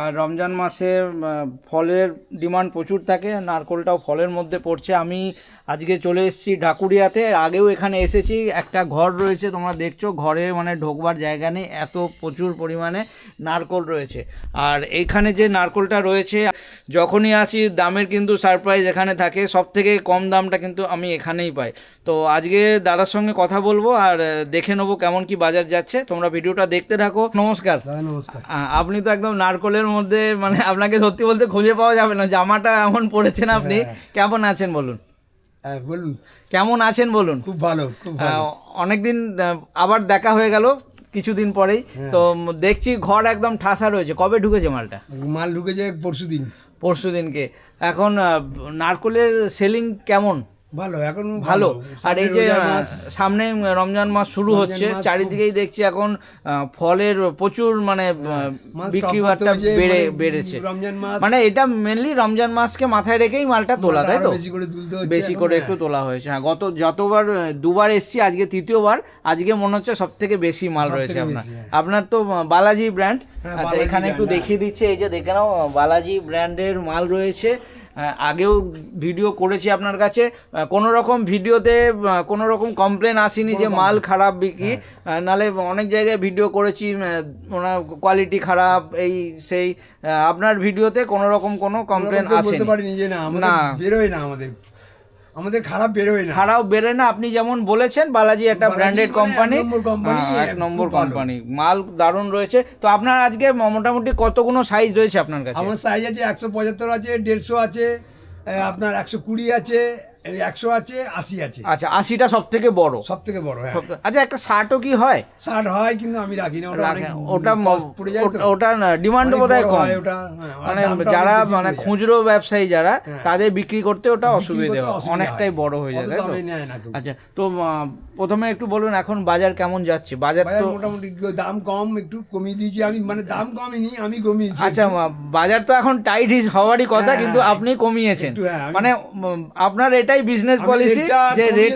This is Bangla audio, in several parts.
আর রমজান মাসে ফলের ডিমান্ড প্রচুর থাকে, নারকোলটাও ফলের মধ্যে পড়ছে। আমি আজকে চলে এসেছি ঢাকুরিয়াতে, আগেও এখানে এসেছি। একটা ঘর রয়েছে, তোমরা দেখছো, ঘরে মানে ঢোকবার জায়গা নেই, এত প্রচুর পরিমাণে নারকোল রয়েছে। আর এইখানে যে নারকোলটা রয়েছে, যখনই আসি দামের কিন্তু সারপ্রাইজ এখানে থাকে। সব থেকে কম দামটা কিন্তু আমি এখানেই পাই। তো আজকে দাদার সঙ্গে কথা বলবো আর দেখে নেবো কেমন কি বাজার যাচ্ছে। তোমরা ভিডিওটা দেখতে থাকো। নমস্কার। নমস্কার। আপনি তো একদম নারকোলের মধ্যে, মানে আপনাকে সত্যি বলতে খুঁজে পাওয়া যাবে না, জামাটা এমন পরেছেন আপনি। কেমন আছেন বলুন? বলুন কেমন আছেন বলুন? খুব ভালো, খুব ভালো। অনেকদিন আবার দেখা হয়ে গেল কিছুদিন পরেই। তো দেখছি ঘর একদম ঠাসা রয়েছে। কবে ঢুকেছে মালটা? মাল ঢুকেছে পরশুদিন। পরশুদিনকে। এখন নারকোলের সেলিং কেমন? ভালো, এখন ভালো। আর এই যে সামনে রমজান মাস শুরু হচ্ছে, চারিদিকেই দেখছি এখন ফলের প্রচুর মানে বিক্রি বাট্টা বেড়েছে। মানে এটা মেনলি রমজান মাসকে মাথায় রেখেই মালটা তোলা, তাই তো? বেশি করে একটু তোলা হয়েছে। হ্যাঁ, গত যতবার দুবার এসছি, আজকে তৃতীয়বার। আজকে মনে হচ্ছে সব থেকে বেশি মাল রয়েছে আপনার তো বালাজি ব্র্যান্ড। আচ্ছা, এখানে একটু দেখিয়ে দিচ্ছে, এই যে দেখে নাও, বালাজি ব্র্যান্ডের মাল রয়েছে। আগেও ভিডিও করেছি আপনার কাছে, কোনো রকম ভিডিওতে কোনো রকম কমপ্লেন আসেনি যে মাল খারাপ বিক্রি। নালে অনেক জায়গায় ভিডিও করেছি, ওনার কোয়ালিটি খারাপ, এই সেই। আপনার ভিডিওতে কোনো রকম কোনো কমপ্লেন আসেনি না, বেরোয় না, আমাদের খারাপ বেরোয় না, খারাপ বেরোয় না। আপনি যেমন বলেছেন, বালাজি একটা ব্র্যান্ডেড কোম্পানি, এক নম্বর কোম্পানি, মাল দারুণ রয়েছে। তো আপনার আজকে মোটামুটি কতগুলো সাইজ রয়েছে আপনার কাছে? আমার সাইজ আছে 175 আছে, 150 আছে, আপনার 120 আছে, 100 আছে, 80 আছে। আচ্ছা, 80টা সব থেকে বড়? সব থেকে বড়, হ্যাঁ। আচ্ছা, একটা শার্টও কি হয়? শার্ট হয়, কিন্তু আমি রাখি না, ওটা ওটা ডিমান্ড বোধহয় কম। মানে যারা মানে খুচরো ব্যবসায়ী যারা, তাদের বিক্রি করতে ওটা অসুবিধা হয়, অনেকটাই বড় হয়ে যায়, তাই তো? আচ্ছা, তো প্রথমে একটু বলুন এখন বাজার কেমন যাচ্ছে? বাজার তো মোটামুটি দাম কম, একটু কমিয়ে দিয়েছি আমি, মানে দাম কমিনি, আমি কমিয়েছি। আচ্ছা, বাজার তো এখন টাইট হওয়ারই কথা, কিন্তু আপনি কমিয়েছেন। মানে আপনার এটাই বিজনেস পলিসি যে রেট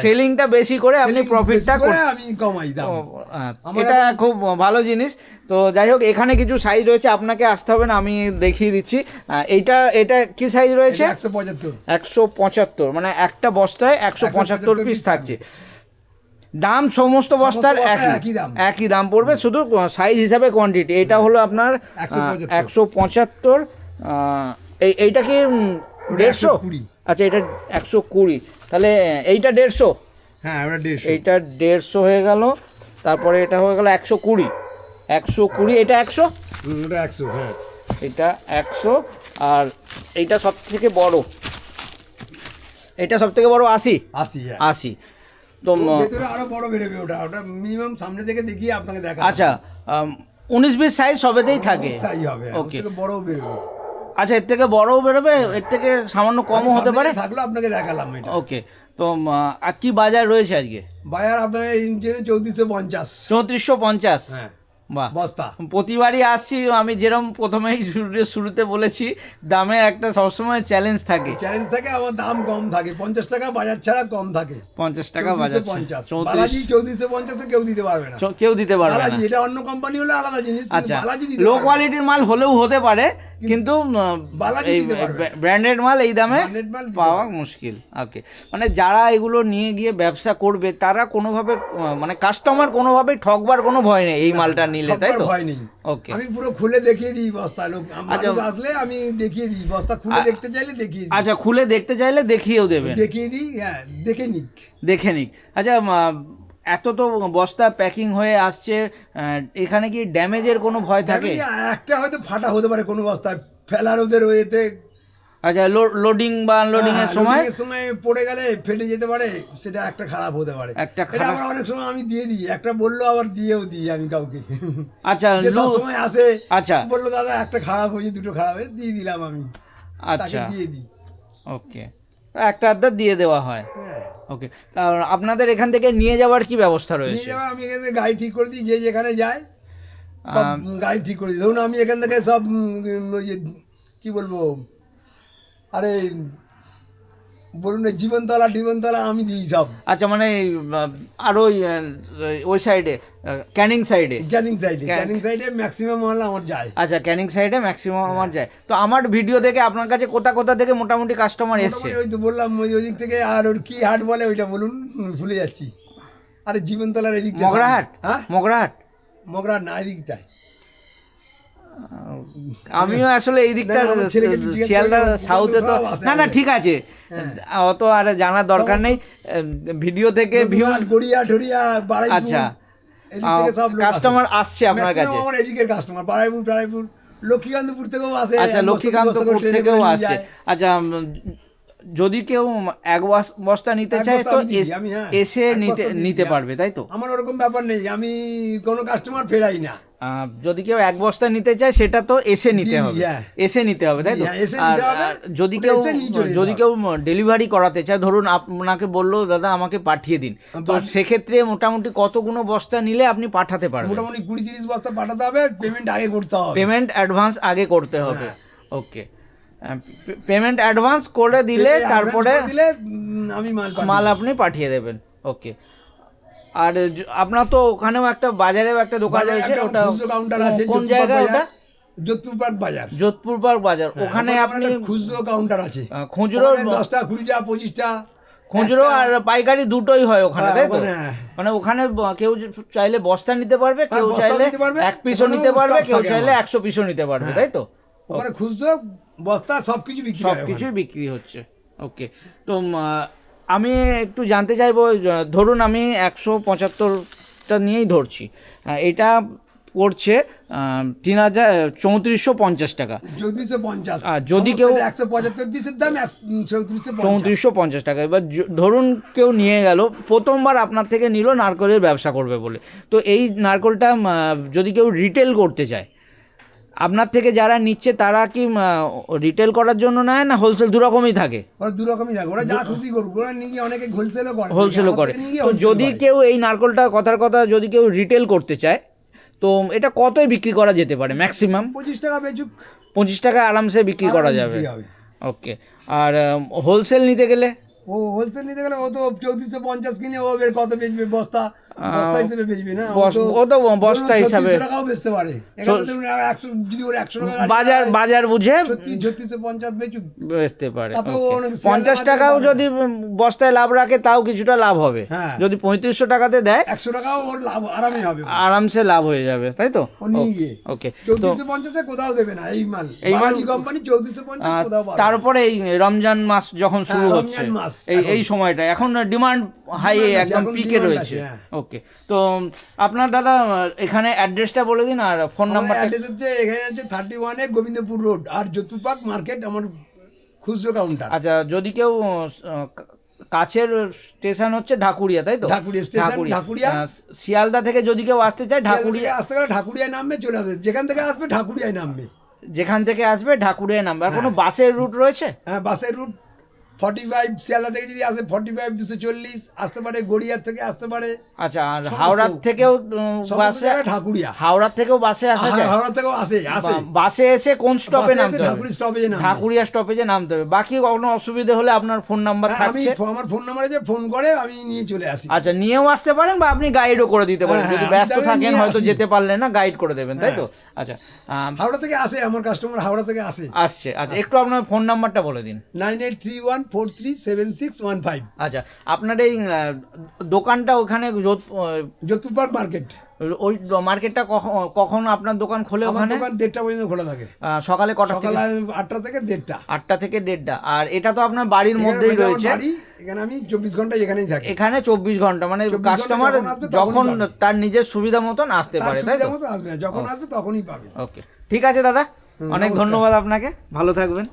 সেলিংটা বেশি করে আপনি প্রফিটটা আমি কমাই দাম। এটা খুব ভালো জিনিস। তো যাই হোক, এখানে কিছু সাইজ রয়েছে, আপনাকে আসতে হবে না, আমি দেখিয়ে দিচ্ছি। এটা কি সাইজ রয়েছে? 175, মানে একটা বস্তায় 175 পিস থাকছে। দাম সমস্ত বস্তার একই দাম পড়বে, শুধু সাইজ হিসাবে কোয়ান্টিটি। এটা হলো আপনার 175। এইটা কি 150? আচ্ছা, এটা 120, তাহলে এইটা 150। হ্যাঁ, এইটা 150 হয়ে গেল। তারপরে এটা হয়ে গেল 120, এটা 100, হ্যাঁ, এটা 100। আর এইটা সব থেকে বড়, এটা সব থেকে বড় 80। তো আরো বড় বেরোবে, ওটা মিনিমাম সামনে থেকে দেখিয়ে আপনাকে দেখা। আচ্ছা, 19-20 সাইজ সবেতেই থাকে। ওকে, বড়ও বেরোবে। আচ্ছা, এর থেকে বড়ও বেরোবে, এর থেকে সামান্য কমও হতে পারে। থাকলো আপনাকে দেখালাম এটা। ওকে, তো আর কি বাজার রয়েছে আজকে? বাজার আপনার 3450। হ্যাঁ, বাহ, বস্তা। প্রতিবারই আসছি আমি, যেরকম প্রথমেই শুরুতে বলেছি, দামে একটা সবসময় চ্যালেঞ্জ থাকে। আমার দাম কম থাকে, 50 টাকা বাজার ছাড়া কম থাকে। 50 টাকা বাজার, 3450 কেউ দিতে পারবে না, এটা অন্য কোম্পানি হলে আলাদা জিনিস। আচ্ছা, লো কোয়ালিটির মাল হলেও হতে পারে, কিন্তু ব্র্যান্ডেড মাল এই দামে পাওয়া মুশকিল। ওকে, মানে যারা এগুলো নিয়ে গিয়ে ব্যবসা করবে, তারা কোনোভাবে মানে কাস্টমার কোনোভাবে ঠকবার কোনো ভয় নেই এই মালটা নিলে, তাই তো? ভয় নেই। ওকে, আমি পুরো খুলে দেখিয়ে দিই বস্তা, লোক আসলে আমি দেখিয়ে দিই, বস্তা খুলে দেখতে চাইলে দেখিয়ে দিই। আচ্ছা, খুলে দেখতে চাইলে দেখিয়েও দেবেন? দেখিয়ে দিই, হ্যাঁ, দেখে নিক। আচ্ছা, এত তো বস্তা প্যাকিং হয়ে আসছে, এখানে কি ড্যামেজের কোনো ভয় থাকে? একটা হয়তো ফাটা হতে পারে কোনো বস্তায়, ফেলার ওদের ওয়েতে। আচ্ছা, লোডিং বা আনলোডিং এর সময় পড়ে গেলে ফেটে যেতে পারে, সেটা একটা খারাপ হতে পারে। এটা আবার অনেক সময় আমি দিয়ে দিই, একটা বললো আবার দিয়েও দিই আমি কাউকে। আচ্ছা, সব সময় আসে, আচ্ছা, বললো দাদা একটা খারাপ হয়েছে, দুটো খারাপ হয়েছে, দিয়ে দিলাম আমি। আচ্ছা, দিয়ে দিই। ওকে, একটা আধটা দিয়ে দেওয়া হয়। ওকে, আপনাদের এখান থেকে নিয়ে যাওয়ার কি ব্যবস্থা রয়েছে? আমি এখান থেকে গাড়ি ঠিক করে দিই, যে যেখানে যায় সব গাড়ি ঠিক করে দিই। ধরুন আমি এখান থেকে সব কি বলবো, আরে বলুন না, জীবনতলা আমি দিই সব। আচ্ছা, মানে আর ওই সাইডে ক্যানিং সাইডে ম্যাক্সিমাম মাল আমার যায়। আচ্ছা, ক্যানিং সাইডে ম্যাক্সিমাম আমার যায়। তো আমার ভিডিও দেখে আপনার কাছে কোথা থেকে মোটামুটি কাস্টমার এসছে? ওই তো বললাম ওই দিক থেকে। আর ওর কি হাট বলে ওইটা বলুন, ভুলে যাচ্ছি। আরে জীবনতলার এদিকটা মগরাহাট। হ্যাঁ, মগরাহাট না, এদিকটায়। আমিও আসলে এই দিকটা শিয়ালদা সাউথে তো না ঠিক আছে, অত আর জানার দরকার নেই। ভিডিও থেকে ভিউ গড়িয়া ঠরিয়া বাড়াইপুর, আচ্ছা, এদিক থেকে সব কাস্টমার আসছে আপনার কাছে? আমার এদিকের কাস্টমার বাড়াইপুর লক্ষ্মীকান্তপুর থেকেও আসে। আচ্ছা, লক্ষ্মীকান্তপুর থেকেও আসছে। আচ্ছা, যদি কেউ এক বস্তা নিতে চায় তো এসে নিতে পারবে, তাই তো? আমার ওরকম ব্যাপার নেই, আমি কোনো কাস্টমার ফেরাই না। যদি কেউ এক বস্তা নিতে চায় সেটা তো এসে নিতে হবে, তাই তো? যদি কেউ ডেলিভারি করাতে চায়, ধরুন আপনাকে বললো দাদা আমাকে পাঠিয়ে দিন, তো সেক্ষেত্রে মোটামুটি কতগুলো বস্তা নিলে আপনি পাঠাতে পারবেন? মোটামুটি 20-30 বস্তা পাঠাতে হবে। পেমেন্ট আগে করতে হবে, পেমেন্ট অ্যাডভান্স আগে করতে হবে। ওকে, পেমেন্ট অ্যাডভান্স করে দিলে তারপরে আমি মাল আপনি পাঠিয়ে দেবেন। ওকে, আর আপনার তো ওখানেও একটা বাজারেও একটা দোকান রয়েছে, ওটা কোন জায়গায়? ওটা যোধপুর পার্ক বাজার। ওখানে আপনি খুচরো কাউন্টার আছে, খুচরো 10টা 20টা 25টা খুচরো আর পাইকারি দুটোই হয় ওখানে, তাই তো? মানে ওখানে কেউ চাইলে বস্তা নিতে পারবে, কেউ চাইলে 1 পিসও নিতে পারবে, কেউ চাইলে 100 পিসও নিতে পারবে, তাই তো? ওখানে খুচরো বস্তা সবকিছুই বিক্রি হচ্ছে। ওকে, তো আমি একটু জানতে চাইবো, ধরুন আমি 175টা নিয়েই ধরছি, এটা পড়ছে 3450 টাকা। যদি কেউ 175 পিসের দাম 3450 টাকা। এবার ধরুন কেউ নিয়ে গেল, প্রথমবার আপনার থেকে নিল নারকেলের ব্যবসা করবে বলে, তো এই নারকেলটা যদি কেউ রিটেল করতে চায়, আপনার থেকে যারা নিচ্ছে তারা কি রিটেল করার জন্য নেয় না হোলসেল? দু রকমই থাকে। ওরা যা খুশি করুক, ওরা নিয়ে অনেকে হোলসেলও করে। তো যদি কেউ এই নারকেলটা কথার কথা যদি কেউ রিটেল করতে চায়, তো এটা কতই বিক্রি করা যেতে পারে ম্যাক্সিমাম? 25 টাকা বেচুক। 25 টাকা আরামসে বিক্রি করা যাবে। ওকে, আর হোলসেল নিতে গেলে? ও তো 3450 কিনে ও কত বেচবে? বস্তা হিসেবে বেচবে না, ও তো বস্তা হিসাবে টাকাও বেচতে পারে। যদি ওর 100 টাকা বাজার বুঝে 3650 বেচতে পারে। 50 টাকাও যদি বস্তায় লাভ রাখে তাও কিছুটা লাভ হবে। যদি 3500 টাকাতে দেয় 100 টাকাও ওর লাভ আরামসে লাভ হয়ে যাবে, তাই তো? ওকে, 3450 কোথাও দেবে না এই মাল কোম্পানি। 3450 কোথাও পাবে। তারপরে এই রমজান মাস যখন শুরু হচ্ছে, এই সময়টা এখন ডিমান্ড হাই, একদম পিকে রয়েছে। ওকে, তো আপনার দাদা এখানে অ্যাড্রেসটা বলে দিন আর ফোন নাম্বারটা। অ্যাড্রেস হচ্ছে এখানে হচ্ছে 31 গোবিন্দপুর রোড আর যোধপুর পার্ক মার্কেট আমার খুচরো কাউন্টার। আচ্ছা, যদি কেউ কাছের স্টেশন হচ্ছে ঢাকুরিয়া, তাই তো? ঢাকুরিয়া শিয়ালদা থেকে যদি কেউ আসতে চায় ঢাকুরিয়ায় নামবে, চলে আসবে। যেখান থেকে আসবে ঢাকুরিয়ায় নামবে। আর কোনো বাসের রুট রয়েছে? হ্যাঁ, বাসের রুট 45 শিয়ালদা থেকে যদি আসে 45 240 আসতে পারে, গড়িয়ার থেকে আসতে পারে। আচ্ছা, আর হাওড়ার থেকেও বাসে? ঢাকুরিয়া হাওড়ার থেকেও বাসে আসে? হাওড়া থেকেও আসে। বাসে এসে কোন স্টপে নামতে হবে? ঢাকুরিয়া স্টপেজে নামতে হবে। বাকি কোনো অসুবিধা হলে আপনার ফোন নাম্বার থাকছে? আমার ফোন নাম্বারে যে ফোন করে আমি নিয়ে চলে আসি। আচ্ছা, নিয়েও আসতে পারেন বা আপনি গাইডও করে দিতে পারেন, যদি ব্যস্ত থাকেন হয়তো যেতে পারলেন না, গাইড করে দেবেন, তাই তো? আচ্ছা, হাওড়া থেকে আসে আমার কাস্টমার, হাওড়া থেকে আসছে। আচ্ছা, একটু আপনার ফোন নাম্বারটা বলে দিন। 9831437615। আচ্ছা, আপনার এই দোকানটা ওখানে যোধপুর পার্ক মার্কেট, ওই মার্কেটটা কখন আপনার দোকান খোলে? ওখানে 1:30 পর্যন্ত খোলা থাকে। সকালে কটা? সকালে 8টা থেকে 1:30। 8টা থেকে 1:30। আর এটা তো আপনার বাড়ির মধ্যেই রয়েছে? এখানে আমি 24 ঘন্টা এখানেই থাকি। এখানে 24 ঘন্টা, মানে কাস্টমার যখন তার নিজের সুবিধা মতন আসতে পারে, তাই তো? যখন আসবে তখনই পাবে। ওকে, ঠিক আছে দাদা, অনেক ধন্যবাদ আপনাকে, ভালো থাকবেন।